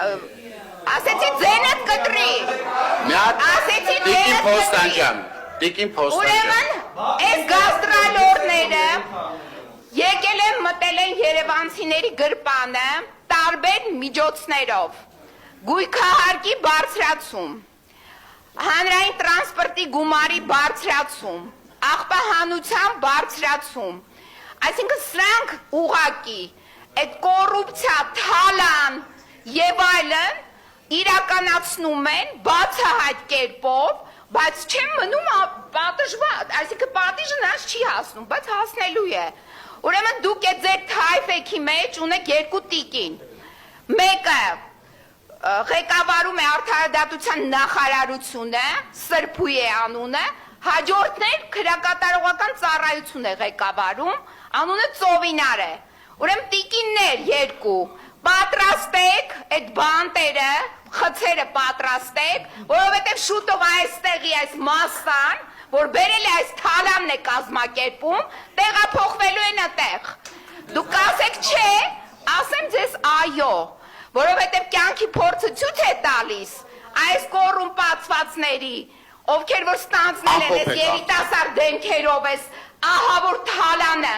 ասեցի ձենդ կտրի։ Ասեցի Տիկին Փոստանջան։ Ուրեմն, այս գաստրոլորները եկել են մտել են երևանցիների գրպանը տարբեր միջոցներով, գույքահարկի բարձրացում, հանրային տրանսպորտի գումարի բարձրացում, աղբահանության բարձրացում, այսինքն սրանք ուղղակի այդ կոռուպցիա, թալան եւ այլն իրականացնում են բացահայտ կերպով, բայց չեմ մնում պատժված, այսինքն պատիժը նրանց չի հասնում, բայց հասնելու է։ Ուրեմն դուք այդ ձեր թայֆեքի մեջ ունեք երկու տիկին, մեկը ղեկավարում է արդարադատության նախարարությունը, Սրբույ է անունը, հաջորդն էլ քրեակատարողական ծառայություն է ղեկավարում, անունը Ծովինար է։ Ուրեմն տիկիններ երկու, պատրաստեք այդ բանտերը, խցերը պատրաստեք, որովհետև շուտով այստեղի այս մասան, որ բերել է այս թալանն է կազմակերպում, տեղափոխվելու են այդտեղ։ Դուք ասեք չէ, ասեմ ձեզ այո, որովհետև կյանքի փորձը ցույց է տալիս այս կոռումպացվածների, ովքեր որ ստանձնել են այս երիտասարդ դեմքերով այս ահավոր թալանը,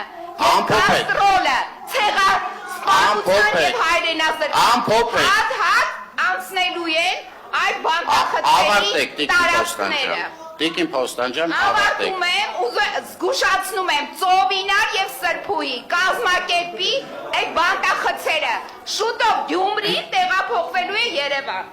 կաստրոլը, ցեղասպանության եւ հայրենասրբության հատ անցնելու են այդ բանտախցերի տարածքները։ Տիկին Փոստանջան, ավարտեք։ Ավարտում եմ ու զգուշացնում եմ Ծովինար եւ Սրբույի կազմակերպի այդ բանտախցերը։ Շուտով Գյումրի տեղափոխվելու է Երևան։